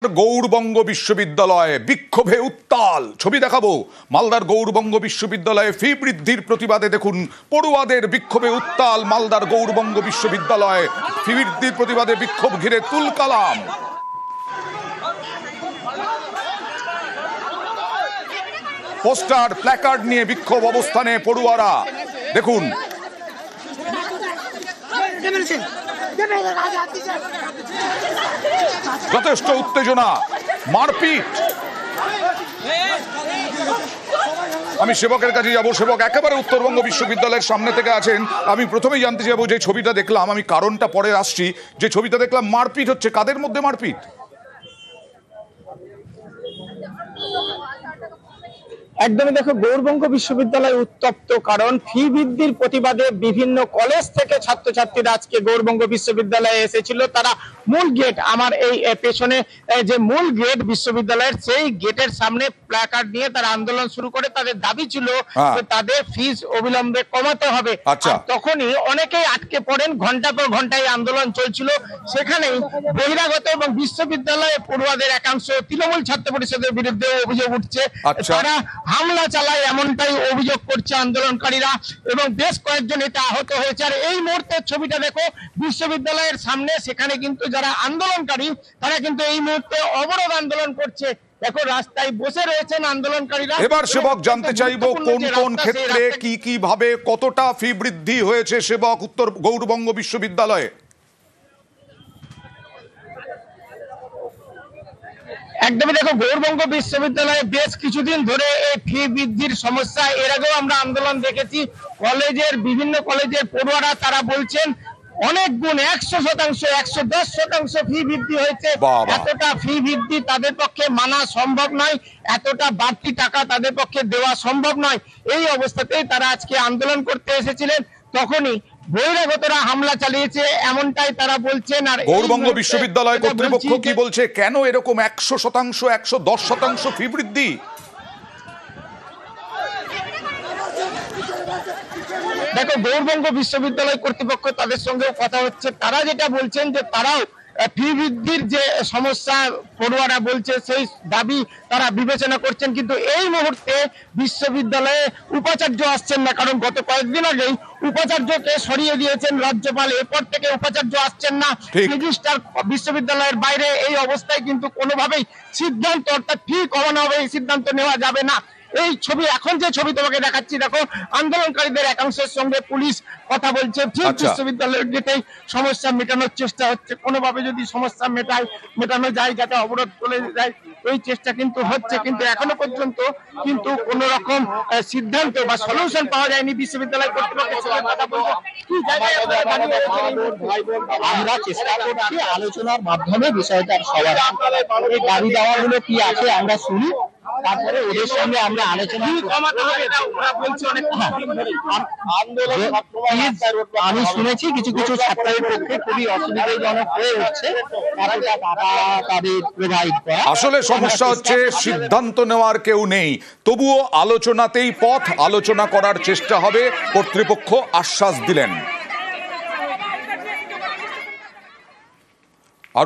গৌড়বঙ্গ বিশ্ববিদ্যালয়ে বিক্ষোভে উত্তাল। ছবি দেখাবো। মালদার গৌড়বঙ্গ বিশ্ববিদ্যালয়ে ফি বৃদ্ধির প্রতিবাদে দেখুন পড়ুয়াদের বিক্ষোভে উত্তাল মালদার গৌড়বঙ্গ বিশ্ববিদ্যালয়ে ফি বৃদ্ধির প্রতিবাদে বিক্ষোভ ঘিরে তুলকালাম। পোস্টার প্ল্যাকার্ড নিয়ে বিক্ষোভ অবস্থানে পড়ুয়ারা। দেখুন যথেষ্ট উত্তেজনা, মারপিট। আমি সেবকের কাছে যাবো। সেবক একেবারে উত্তরবঙ্গ বিশ্ববিদ্যালয়ের সামনে থেকে আছেন। আমি প্রথমেই জানতে চাইবো যে ছবিটা দেখলাম, আমি কারণটা পরে আসছি, যে ছবিটা দেখলাম মারপিট হচ্ছে, কাদের মধ্যে মারপিট? একদমই দেখো, গৌড়বঙ্গ বিশ্ববিদ্যালয় উত্তপ্ত, কারণ ফি বৃদ্ধির প্রতিবাদে বিভিন্ন কলেজ থেকে ছাত্রছাত্রীরা আজকে গৌড়বঙ্গ বিশ্ববিদ্যালয়ে এসেছিল। তারা মূল গেট, আমার এই পেছনে যে মূল গেট বিশ্ববিদ্যালয়ের, সেই গেটের সামনে প্ল্যাকার্ড নিয়ে তারা আন্দোলন শুরু করে। তাদের দাবি ছিল যে তাদের ফিস অবিলম্বে কমাতে হবে। তখনই অনেকেই আটকে পড়েন, ঘন্টা পর ঘন্টা এই আন্দোলন চলছিল। সেখানেই বহিরাগত এবং বিশ্ববিদ্যালয়ে পড়ুয়াদের একাংশ তৃণমূল ছাত্র পরিষদের বিরুদ্ধে অভিযোগ উঠছে। তারা হামলা চালায় এমনটাই অভিযোগ করছে আন্দোলনকারীরা, এবং বেশ কয়েকজন এটা আহত হয়েছে। আর এই মুহূর্তের ছবিটা দেখো বিশ্ববিদ্যালয়ের সামনে, সেখানে কিন্তু যারা আন্দোলনকারী তারা কিন্তু এই মুহূর্তে অবরোধ আন্দোলন করছে। দেখো রাস্তায় বসে রয়েছেন আন্দোলনকারীরা। এবার সেবক জানতে চাইবো কোন কোন ক্ষেত্রে কি কি ভাবে কতটা ফি বৃদ্ধি হয়েছে সেবক উত্তর গৌড়বঙ্গ বিশ্ববিদ্যালয়ে? একদমই দেখো, গৌড়বঙ্গ বিশ্ববিদ্যালয়ে বেশ কিছুদিন ধরে এই ফি বৃদ্ধির সমস্যা। এর আগেও আমরা আন্দোলন দেখেছি। কলেজের বিভিন্ন কলেজের পড়ুয়ারা তারা বলছেন অনেক গুণ 100%, 110% ফি বৃদ্ধি হয়েছে। এতটা ফি বৃদ্ধি তাদের পক্ষে মানা সম্ভব নয়, এতটা বাড়তি টাকা তাদের পক্ষে দেওয়া সম্ভব নয়। এই অবস্থাতেই তারা আজকে আন্দোলন করতে এসেছিলেন। তখনই বহিরাগতরা হামলা চালিয়েছে এমনটাই তারা বলছেন। আর গৌড়বঙ্গ বিশ্ববিদ্যালয় কর্তৃপক্ষ কি বলছে, কেন এরকম 100%, 110% ফি বৃদ্ধি? দেখো, গৌড়বঙ্গ বিশ্ববিদ্যালয় কর্তৃপক্ষ, তাদের সঙ্গেও কথা হচ্ছে। তারা যেটা বলছেন যে তারাও ফি বৃদ্ধির যে সমস্যা পড়ুয়ারা বলছে সেই দাবি তারা বিবেচনা করছেন, কিন্তু এই মুহূর্তে বিশ্ববিদ্যালয়ে উপাচার্য আসছেন না। কারণ গত কয়েকদিন আগেই উপাচার্যকে সরিয়ে দিয়েছেন রাজ্যপাল, এরপর থেকে উপাচার্য আসছেন না। রেজিস্ট্রার বিশ্ববিদ্যালয়ের বাইরে। এই অবস্থায় কিন্তু কোনোভাবেই সিদ্ধান্ত, অর্থাৎ ফি কমানো হবে, এই সিদ্ধান্ত নেওয়া যাবে না। এই ছবি, এখন যে ছবি তোমাকে দেখাচ্ছি, দেখো আন্দোলনকারীদের একাংশের সঙ্গে পুলিশ কথা বলছে। ঠিক বিশ্ববিদ্যালয়ের গেটেই সমস্যা মেটানোর চেষ্টা হচ্ছে। কোনোভাবে যদি সমস্যা মেটানো যায়, যাতে অবরোধ চলে যায়, এই চেষ্টা কিন্তু হচ্ছে। কিন্তু এখনো পর্যন্ত কিন্তু কোন রকম সিদ্ধান্ত বা সলিউশন পাওয়া যায়নি। বিশ্ববিদ্যালয় কর্তৃপক্ষের সঙ্গে কথা বলবো, কি জায়গায় আমরা চেষ্টা করছি আলোচনার মাধ্যমে বিষয়টার সমাধান। এই দাবি দাওয়াগুলো কি আছে আমরা শুনি, তারপরে ওদের সঙ্গে আমরা আলোচনা। আমি শুনেছি কিছু কিছু ছাত্রের পক্ষে খুবই অসুবিধাজনক হয়ে উঠছে তাদের প্রোভাইড করা। আসলে সমস্যা হচ্ছে সিদ্ধান্ত নেওয়ার কেউ নেই, তবুও আলোচনাতেই পথ, আলোচনা করার চেষ্টা হবে, কর্তৃপক্ষ আশ্বাস দিলেন।